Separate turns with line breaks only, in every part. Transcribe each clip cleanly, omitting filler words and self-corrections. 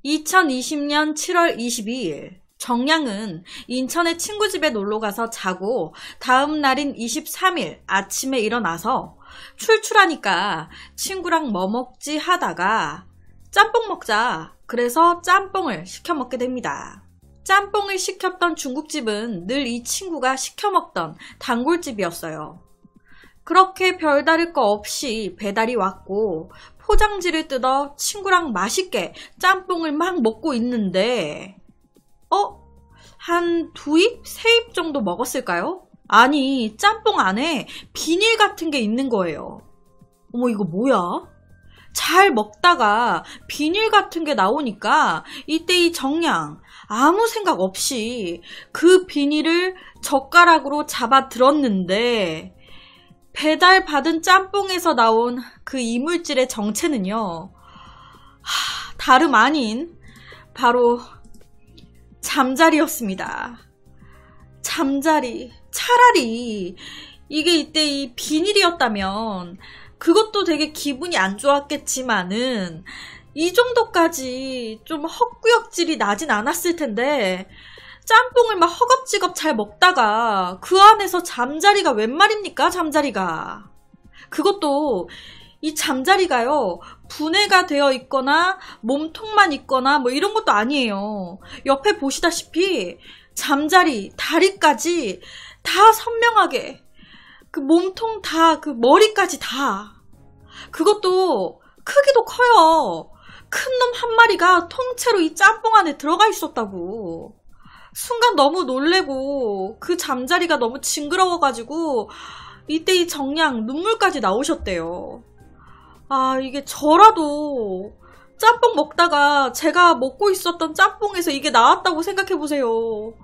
2020년 7월 22일 정량은 인천의 친구 집에 놀러가서 자고 다음 날인 23일 아침에 일어나서 출출하니까 친구랑 뭐 먹지 하다가 짬뽕 먹자 그래서 짬뽕을 시켜 먹게 됩니다. 짬뽕을 시켰던 중국집은 늘 이 친구가 시켜 먹던 단골집이었어요. 그렇게 별다를 거 없이 배달이 왔고 포장지를 뜯어 친구랑 맛있게 짬뽕을 막 먹고 있는데 한 2입? 3입 정도 먹었을까요? 아니 짬뽕 안에 비닐 같은 게 있는 거예요. 어머 이거 뭐야? 잘 먹다가 비닐 같은 게 나오니까 이때 이 정량 아무 생각 없이 그 비닐을 젓가락으로 잡아 들었는데 배달 받은 짬뽕에서 나온 그 이물질의 정체는요 다름 아닌 바로 잠자리였습니다. 잠자리. 차라리 이게 이때 이 비닐이었다면 그것도 되게 기분이 안 좋았겠지만은 이 정도까지 좀 헛구역질이 나진 않았을 텐데 짬뽕을 막 허겁지겁 잘 먹다가 그 안에서 잠자리가 웬 말입니까? 잠자리가. 그것도 이 잠자리가요 분해가 되어 있거나 몸통만 있거나 뭐 이런 것도 아니에요. 옆에 보시다시피 잠자리, 다리까지 다 선명하게 그 몸통 다 그 머리까지 다 그것도 크기도 커요. 큰 놈 한 마리가 통째로 이 짬뽕 안에 들어가 있었다고. 순간 너무 놀래고 그 잠자리가 너무 징그러워가지고 이때 이 정량 눈물까지 나오셨대요. 아 이게 저라도 짬뽕 먹다가 제가 먹고 있었던 짬뽕에서 이게 나왔다고 생각해보세요.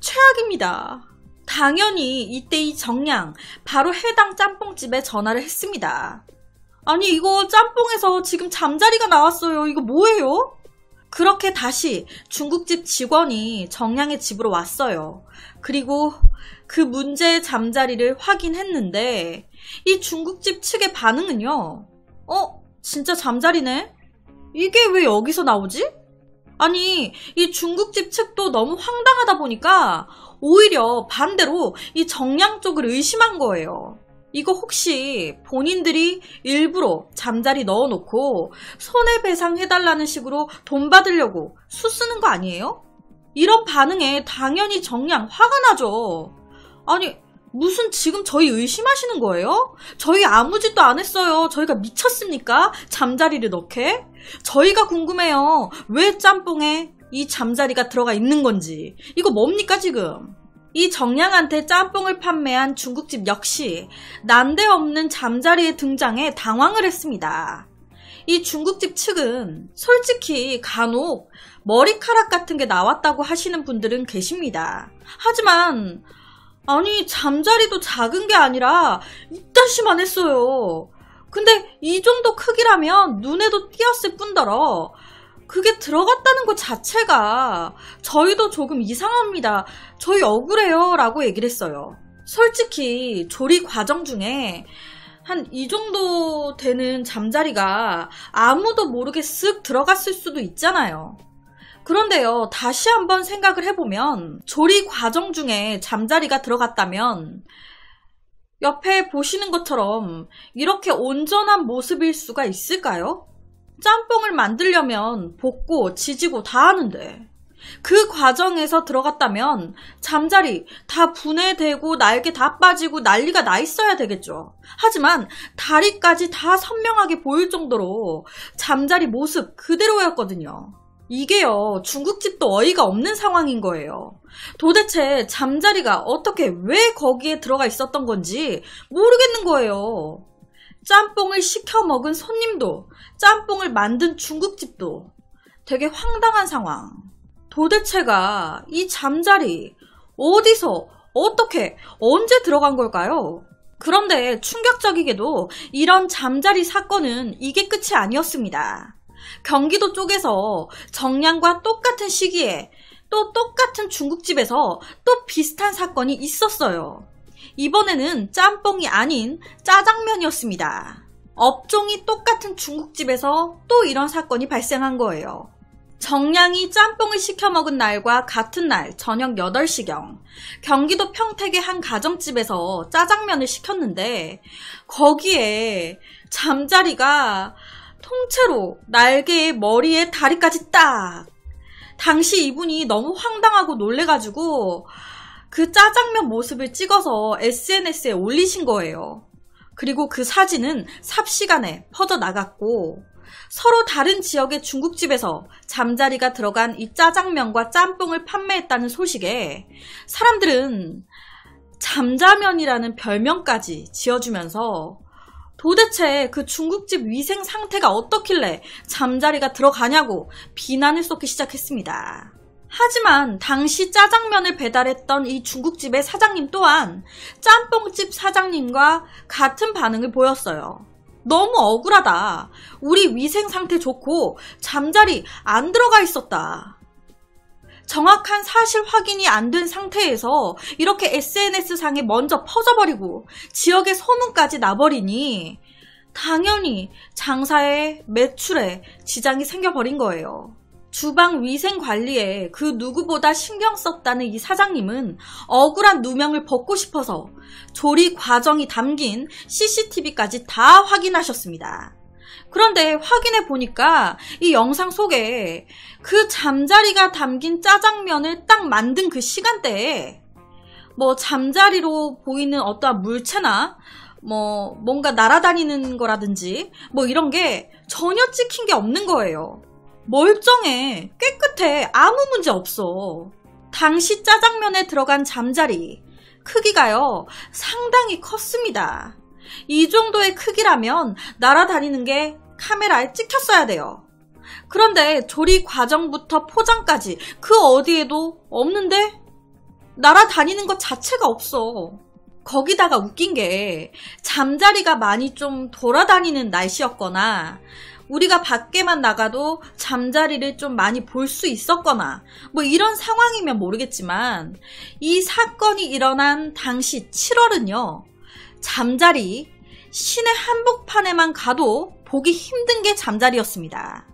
최악입니다. 당연히 이때 이 정량 바로 해당 짬뽕집에 전화를 했습니다. 아니 이거 짬뽕에서 지금 잠자리가 나왔어요. 이거 뭐예요? 그렇게 다시 중국집 직원이 정량의 집으로 왔어요. 그리고 그 문제의 잠자리를 확인했는데 이 중국집 측의 반응은요. 진짜 잠자리네? 이게 왜 여기서 나오지? 아니 이 중국집 측도 너무 황당하다 보니까 오히려 반대로 이 정량 쪽을 의심한 거예요. 이거 혹시 본인들이 일부러 잠자리 넣어놓고 손해배상 해달라는 식으로 돈 받으려고 수 쓰는 거 아니에요? 이런 반응에 당연히 정량 화가 나죠. 아니 무슨 지금 저희 의심하시는 거예요? 저희 아무 짓도 안 했어요. 저희가 미쳤습니까? 잠자리를 넣게? 저희가 궁금해요. 왜 짬뽕에 이 잠자리가 들어가 있는 건지. 이거 뭡니까 지금? 이 정량한테 짬뽕을 판매한 중국집 역시 난데없는 잠자리의 등장에 당황을 했습니다. 이 중국집 측은 솔직히 간혹 머리카락 같은 게 나왔다고 하시는 분들은 계십니다. 하지만 아니 잠자리도 작은 게 아니라 이따시만 했어요. 근데 이 정도 크기라면 눈에도 띄었을 뿐더러 그게 들어갔다는 것 자체가 저희도 조금 이상합니다. 저희 억울해요 라고 얘기를 했어요. 솔직히 조리 과정 중에 한 이 정도 되는 잠자리가 아무도 모르게 쓱 들어갔을 수도 있잖아요. 그런데요, 다시 한번 생각을 해보면 조리 과정 중에 잠자리가 들어갔다면 옆에 보시는 것처럼 이렇게 온전한 모습일 수가 있을까요? 짬뽕을 만들려면 볶고 지지고 다 하는데 그 과정에서 들어갔다면 잠자리 다 분해되고 날개 다 빠지고 난리가 나 있어야 되겠죠. 하지만 다리까지 다 선명하게 보일 정도로 잠자리 모습 그대로였거든요. 이게요 중국집도 어이가 없는 상황인 거예요. 도대체 잠자리가 어떻게 왜 거기에 들어가 있었던 건지 모르겠는 거예요. 짬뽕을 시켜 먹은 손님도 짬뽕을 만든 중국집도 되게 황당한 상황. 도대체가 이 잠자리 어디서 어떻게 언제 들어간 걸까요? 그런데 충격적이게도 이런 잠자리 사건은 이게 끝이 아니었습니다. 경기도 쪽에서 정량과 똑같은 시기에 또 똑같은 중국집에서 또 비슷한 사건이 있었어요. 이번에는 짬뽕이 아닌 짜장면이었습니다. 업종이 똑같은 중국집에서 또 이런 사건이 발생한 거예요. 정량이 짬뽕을 시켜 먹은 날과 같은 날 저녁 8시경 경기도 평택의 한 가정집에서 짜장면을 시켰는데 거기에 잠자리가 통째로 날개에 머리에 다리까지 딱. 당시 이분이 너무 황당하고 놀래가지고 그 짜장면 모습을 찍어서 SNS에 올리신 거예요. 그리고 그 사진은 삽시간에 퍼져나갔고 서로 다른 지역의 중국집에서 잠자리가 들어간 이 짜장면과 짬뽕을 판매했다는 소식에 사람들은 잠자면이라는 별명까지 지어주면서 도대체 그 중국집 위생 상태가 어떻길래 잠자리가 들어가냐고 비난을 쏟기 시작했습니다. 하지만 당시 짜장면을 배달했던 이 중국집의 사장님 또한 짬뽕집 사장님과 같은 반응을 보였어요. 너무 억울하다. 우리 위생 상태 좋고 잠자리 안 들어가 있었다. 정확한 사실 확인이 안 된 상태에서 이렇게 SNS상에 먼저 퍼져버리고 지역의 소문까지 나버리니 당연히 장사에 매출에 지장이 생겨버린 거예요. 주방 위생 관리에 그 누구보다 신경 썼다는 이 사장님은 억울한 누명을 벗고 싶어서 조리 과정이 담긴 CCTV까지 다 확인하셨습니다. 그런데 확인해 보니까 이 영상 속에 그 잠자리가 담긴 짜장면을 딱 만든 그 시간대에 잠자리로 보이는 어떠한 물체나 뭔가 날아다니는 거라든지 이런 게 전혀 찍힌 게 없는 거예요. 멀쩡해. 깨끗해. 아무 문제 없어. 당시 짜장면에 들어간 잠자리 크기가요 상당히 컸습니다. 이 정도의 크기라면 날아다니는 게 카메라에 찍혔어야 돼요. 그런데 조리 과정부터 포장까지 그 어디에도 없는데 날아다니는 것 자체가 없어. 거기다가 웃긴 게 잠자리가 많이 좀 돌아다니는 날씨였거나 우리가 밖에만 나가도 잠자리를 좀 많이 볼 수 있었거나 이런 상황이면 모르겠지만 이 사건이 일어난 당시 7월은요. 잠자리 시내 한복판에만 가도 보기 힘든 게 잠자리였습니다.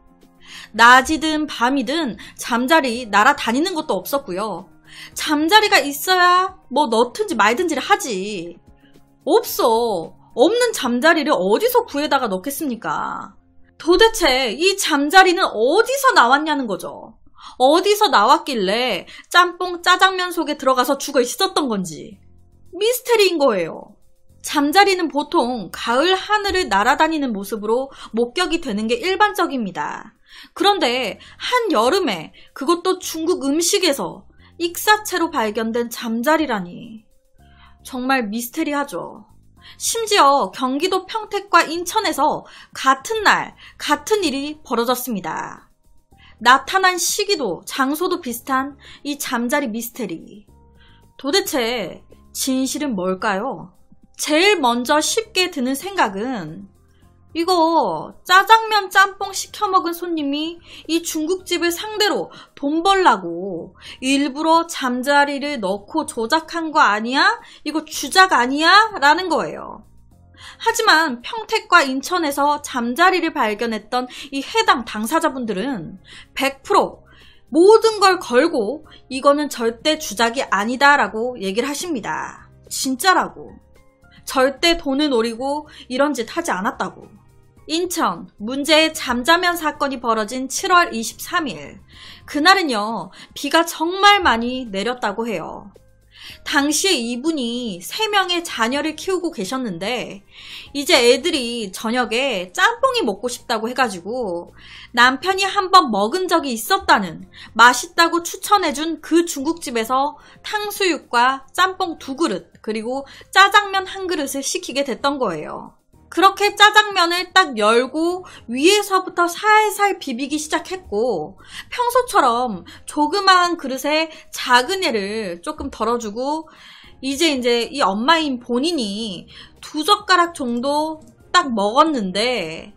낮이든 밤이든 잠자리 날아다니는 것도 없었고요. 잠자리가 있어야 넣든지 말든지를 하지. 없어. 없는 잠자리를 어디서 구해다가 넣겠습니까? 도대체 이 잠자리는 어디서 나왔냐는 거죠. 어디서 나왔길래 짬뽕 짜장면 속에 들어가서 죽어 있었던 건지 미스테리인 거예요. 잠자리는 보통 가을 하늘을 날아다니는 모습으로 목격이 되는 게 일반적입니다. 그런데 한여름에 그것도 중국 음식에서 익사체로 발견된 잠자리라니 정말 미스테리하죠. 심지어 경기도 평택과 인천에서 같은 날 같은 일이 벌어졌습니다. 나타난 시기도 장소도 비슷한 이 잠자리 미스테리. 도대체 진실은 뭘까요? 제일 먼저 쉽게 드는 생각은 이거 짜장면 짬뽕 시켜 먹은 손님이 이 중국집을 상대로 돈 벌라고 일부러 잠자리를 넣고 조작한 거 아니야? 이거 주작 아니야? 라는 거예요. 하지만 평택과 인천에서 잠자리를 발견했던 이 해당 당사자분들은 100% 모든 걸 걸고 이거는 절대 주작이 아니다 라고 얘기를 하십니다. 진짜라고. 절대 돈을 노리고 이런 짓 하지 않았다고. 인천 문제의 잠자면 사건이 벌어진 7월 23일. 그날은요, 비가 정말 많이 내렸다고 해요. 당시에 이분이 3명의 자녀를 키우고 계셨는데 이제 애들이 저녁에 짬뽕이 먹고 싶다고 해가지고 남편이 한번 먹은 적이 있었다는 맛있다고 추천해준 그 중국집에서 탕수육과 짬뽕 2그릇 그리고 짜장면 1그릇을 시키게 됐던 거예요. 그렇게 짜장면을 딱 열고 위에서부터 살살 비비기 시작했고 평소처럼 조그마한 그릇에 작은 애를 조금 덜어주고 이제 이 엄마인 본인이 2젓가락 정도 딱 먹었는데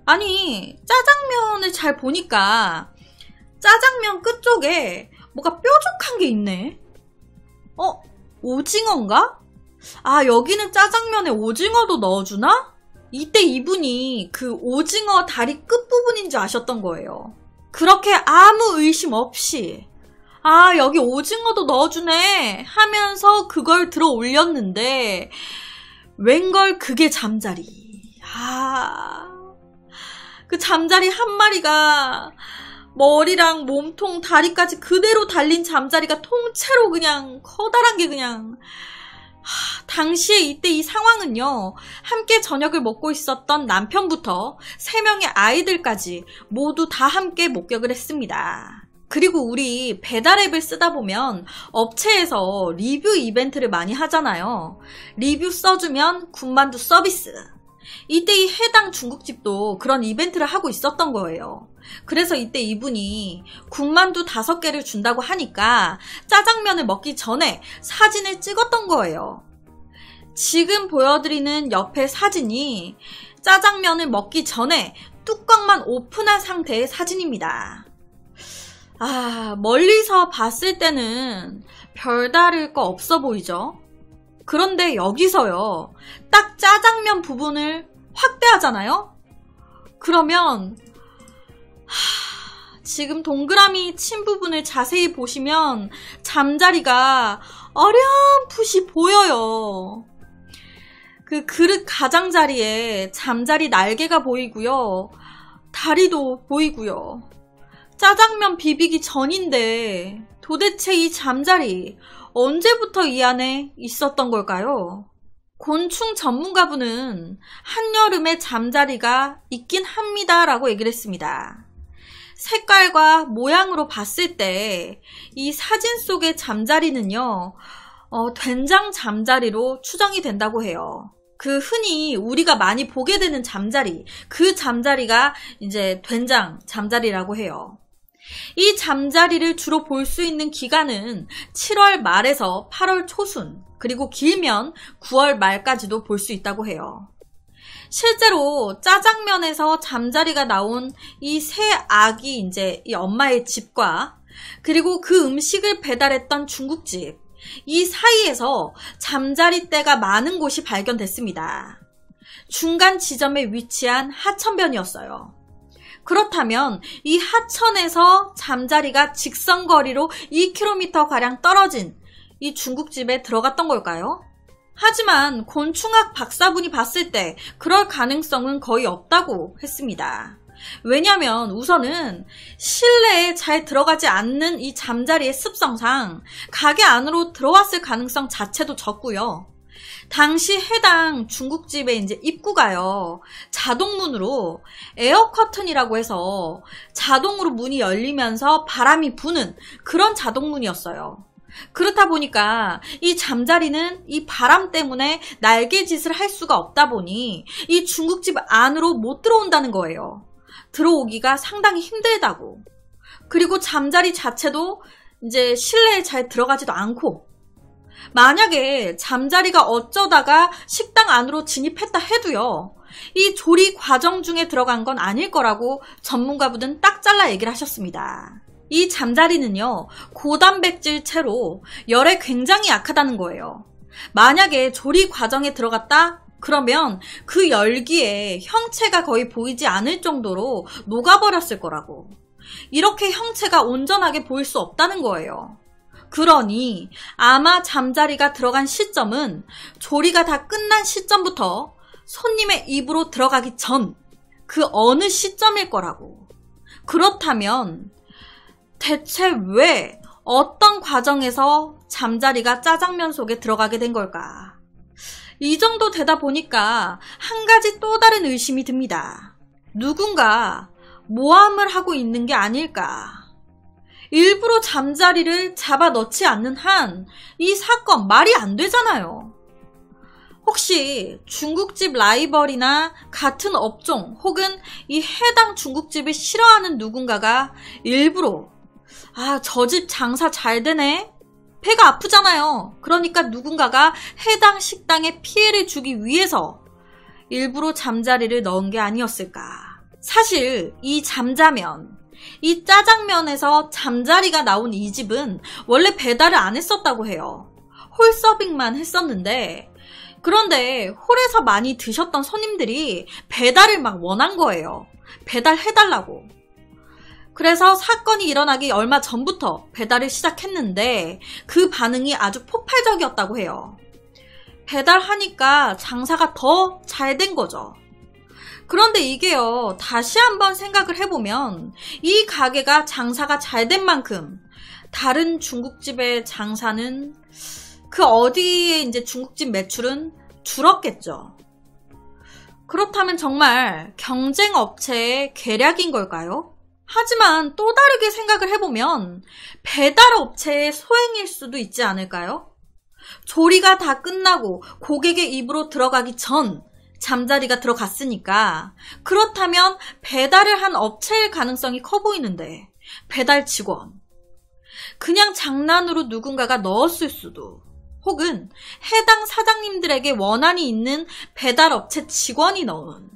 아니 짜장면을 잘 보니까 짜장면 끝쪽에 뭐가 뾰족한 게 있네. 오징어인가? 아, 여기는 짜장면에 오징어도 넣어주나? 이때 이분이 그 오징어 다리 끝부분인 줄 아셨던 거예요. 그렇게 아무 의심 없이 아, 여기 오징어도 넣어주네 하면서 그걸 들어 올렸는데 웬걸 그게 잠자리. 그 잠자리 한 마리가 머리랑 몸통, 다리까지 그대로 달린 잠자리가 통째로 그냥 커다란 게 그냥 당시에 이때 이 상황은요. 함께 저녁을 먹고 있었던 남편부터 3명의 아이들까지 모두 다 함께 목격을 했습니다. 그리고 우리 배달 앱을 쓰다 보면 업체에서 리뷰 이벤트를 많이 하잖아요. 리뷰 써주면 군만두 서비스. 이때 이 해당 중국집도 그런 이벤트를 하고 있었던 거예요. 그래서 이때 이분이 군만두 5개를 준다고 하니까 짜장면을 먹기 전에 사진을 찍었던 거예요. 지금 보여드리는 옆에 사진이 짜장면을 먹기 전에 뚜껑만 오픈한 상태의 사진입니다. 멀리서 봤을 때는 별다를 거 없어 보이죠? 그런데 여기서요, 딱 짜장면 부분을 확대하잖아요? 그러면 지금 동그라미 친 부분을 자세히 보시면 잠자리가 어렴풋이 보여요. 그 그릇 가장자리에 잠자리 날개가 보이고요. 다리도 보이고요. 짜장면 비비기 전인데 도대체 이 잠자리 언제부터 이 안에 있었던 걸까요? 곤충 전문가분은 한여름에 잠자리가 있긴 합니다 라고 얘기를 했습니다. 색깔과 모양으로 봤을 때 이 사진 속의 잠자리는요, 된장 잠자리로 추정이 된다고 해요. 그 흔히 우리가 많이 보게 되는 잠자리, 그 잠자리가 이제 된장 잠자리라고 해요. 이 잠자리를 주로 볼 수 있는 기간은 7월 말에서 8월 초순, 그리고 길면 9월 말까지도 볼 수 있다고 해요. 실제로 짜장면에서 잠자리가 나온 이 새 아기 이제 이 엄마의 집과 그리고 그 음식을 배달했던 중국집, 이 사이에서 잠자리 떼가 많은 곳이 발견됐습니다. 중간 지점에 위치한 하천변이었어요. 그렇다면 이 하천에서 잠자리가 직선거리로 2km가량 떨어진 이 중국집에 들어갔던 걸까요? 하지만 곤충학 박사분이 봤을 때 그럴 가능성은 거의 없다고 했습니다. 왜냐하면 우선은 실내에 잘 들어가지 않는 이 잠자리의 습성상 가게 안으로 들어왔을 가능성 자체도 적고요. 당시 해당 중국집의 이제 입구가요, 자동문으로 에어 커튼이라고 해서 자동으로 문이 열리면서 바람이 부는 그런 자동문이었어요. 그렇다 보니까 이 잠자리는 이 바람 때문에 날개짓을 할 수가 없다 보니 이 중국집 안으로 못 들어온다는 거예요. 들어오기가 상당히 힘들다고. 그리고 잠자리 자체도 이제 실내에 잘 들어가지도 않고, 만약에 잠자리가 어쩌다가 식당 안으로 진입했다 해도요, 이 조리 과정 중에 들어간 건 아닐 거라고 전문가분은 딱 잘라 얘기를 하셨습니다. 이 잠자리는요, 고단백질 체로 열에 굉장히 약하다는 거예요. 만약에 조리 과정에 들어갔다? 그러면 그 열기에 형체가 거의 보이지 않을 정도로 녹아버렸을 거라고. 이렇게 형체가 온전하게 보일 수 없다는 거예요. 그러니 아마 잠자리가 들어간 시점은 조리가 다 끝난 시점부터 손님의 입으로 들어가기 전 그 어느 시점일 거라고. 그렇다면 대체 왜 어떤 과정에서 잠자리가 짜장면 속에 들어가게 된 걸까? 이 정도 되다 보니까 한 가지 또 다른 의심이 듭니다. 누군가 모함을 하고 있는 게 아닐까? 일부러 잠자리를 잡아 넣지 않는 한 이 사건 말이 안 되잖아요. 혹시 중국집 라이벌이나 같은 업종 혹은 이 해당 중국집을 싫어하는 누군가가 일부러 저 집 장사 잘 되네? 배가 아프잖아요. 그러니까 누군가가 해당 식당에 피해를 주기 위해서 일부러 잠자리를 넣은 게 아니었을까. 사실 이 잠자면, 이 짜장면에서 잠자리가 나온 이 집은 원래 배달을 안 했었다고 해요. 홀서빙만 했었는데, 그런데 홀에서 많이 드셨던 손님들이 배달을 막 원한 거예요. 배달해달라고. 그래서 사건이 일어나기 얼마 전부터 배달을 시작했는데 그 반응이 아주 폭발적이었다고 해요. 배달하니까 장사가 더 잘 된 거죠. 그런데 이게요, 다시 한번 생각을 해보면 이 가게가 장사가 잘 된 만큼 다른 중국집의 장사는 그 어디에 이제 중국집 매출은 줄었겠죠. 그렇다면 정말 경쟁업체의 계략인 걸까요? 하지만 또 다르게 생각을 해보면 배달업체의 소행일 수도 있지 않을까요? 조리가 다 끝나고 고객의 입으로 들어가기 전 잠자리가 들어갔으니까 그렇다면 배달을 한 업체일 가능성이 커 보이는데 배달 직원. 그냥 장난으로 누군가가 넣었을 수도 혹은 해당 사장님들에게 원한이 있는 배달업체 직원이 넣은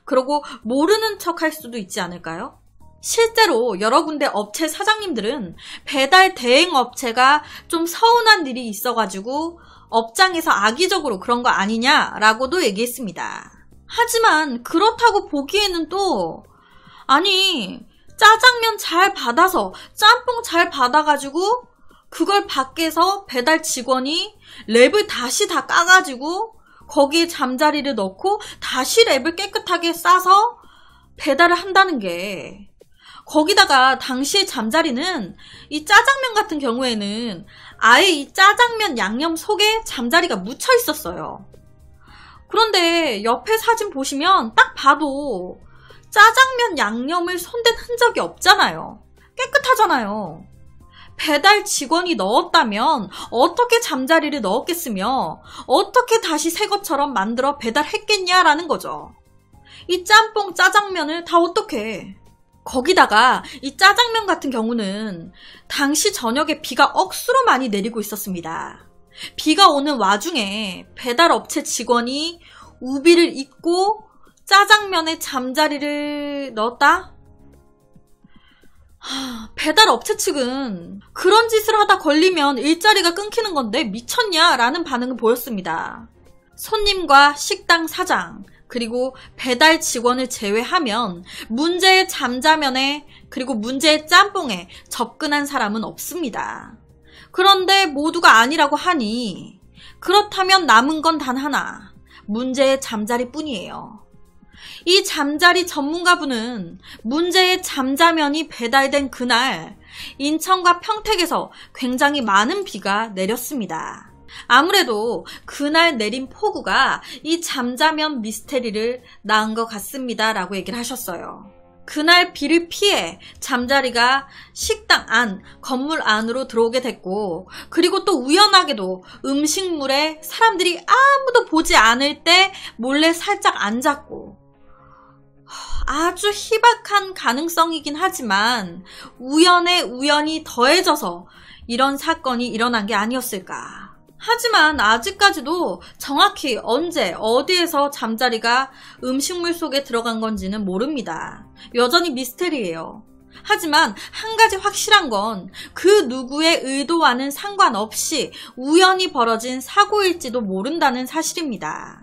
그러고 모르는 척 할 수도 있지 않을까요? 실제로 여러 군데 업체 사장님들은 배달 대행 업체가 좀 서운한 일이 있어가지고 업장에서 악의적으로 그런 거 아니냐라고도 얘기했습니다. 하지만 그렇다고 보기에는 또 아니 짜장면 잘 받아서 짬뽕 잘 받아가지고 그걸 밖에서 배달 직원이 랩을 다시 다 까가지고 거기에 잠자리를 넣고 다시 랩을 깨끗하게 싸서 배달을 한다는 게 거기다가 당시의 잠자리는 이 짜장면 같은 경우에는 아예 이 짜장면 양념 속에 잠자리가 묻혀 있었어요. 그런데 옆에 사진 보시면 딱 봐도 짜장면 양념을 손댄 흔적이 없잖아요. 깨끗하잖아요. 배달 직원이 넣었다면 어떻게 잠자리를 넣었겠으며 어떻게 다시 새 것처럼 만들어 배달했겠냐라는 거죠. 이 짬뽕 짜장면을 다 어떻게 거기다가 이 짜장면 같은 경우는 당시 저녁에 비가 억수로 많이 내리고 있었습니다. 비가 오는 와중에 배달업체 직원이 우비를 입고 짜장면에 잠자리를 넣었다? 배달업체 측은 그런 짓을 하다 걸리면 일자리가 끊기는 건데 미쳤냐? 라는 반응을 보였습니다. 손님과 식당 사장 그리고 배달 직원을 제외하면 문제의 잠자면에 그리고 문제의 짬뽕에 접근한 사람은 없습니다. 그런데 모두가 아니라고 하니 그렇다면 남은 건 단 하나, 문제의 잠자리뿐이에요. 이 잠자리 전문가분은 문제의 잠자면이 배달된 그날 인천과 평택에서 굉장히 많은 비가 내렸습니다. 아무래도 그날 내린 폭우가 이 잠자면 미스테리를 낳은 것 같습니다 라고 얘기를 하셨어요. 그날 비를 피해 잠자리가 식당 안, 건물 안으로 들어오게 됐고 그리고 또 우연하게도 음식물에 사람들이 아무도 보지 않을 때 몰래 살짝 앉았고 아주 희박한 가능성이긴 하지만 우연에 우연이 더해져서 이런 사건이 일어난 게 아니었을까. 하지만 아직까지도 정확히 언제 어디에서 잠자리가 음식물 속에 들어간 건지는 모릅니다. 여전히 미스테리예요. 하지만 한 가지 확실한 건 그 누구의 의도와는 상관없이 우연히 벌어진 사고일지도 모른다는 사실입니다.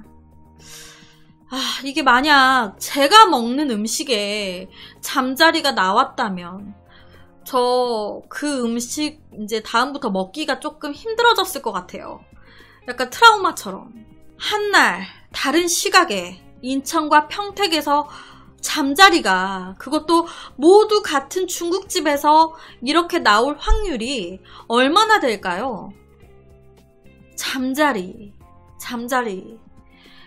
이게 만약 제가 먹는 음식에 잠자리가 나왔다면 저 그 음식 이제 다음부터 먹기가 조금 힘들어졌을 것 같아요. 약간 트라우마처럼. 한날 다른 시각에 인천과 평택에서 잠자리가 그것도 모두 같은 중국집에서 이렇게 나올 확률이 얼마나 될까요? 잠자리.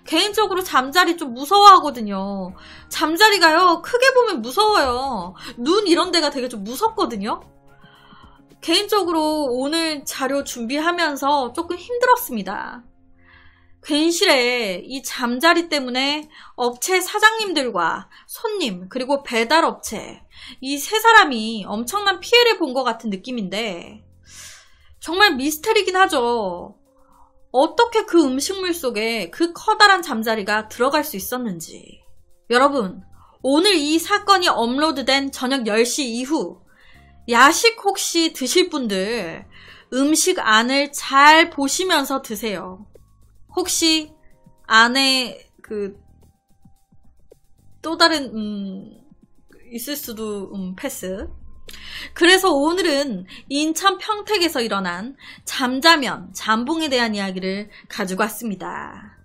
개인적으로 잠자리 좀 무서워하거든요. 잠자리가요, 크게 보면 무서워요. 눈 이런 데가 되게 좀 무섭거든요. 개인적으로 오늘 자료 준비하면서 조금 힘들었습니다. 괜시레 이 잠자리 때문에 업체 사장님들과 손님 그리고 배달업체 이 세 사람이 엄청난 피해를 본 것 같은 느낌인데 정말 미스테리긴 하죠. 어떻게 그 음식물 속에 그 커다란 잠자리가 들어갈 수 있었는지. 여러분, 오늘 이 사건이 업로드된 저녁 10시 이후 야식 혹시 드실 분들 음식 안을 잘 보시면서 드세요. 혹시 안에 또 다른 있을 수도 패스. 그래서 오늘은 인천 평택에서 일어난 잠자면 잠봉에 대한 이야기를 가지고 왔습니다.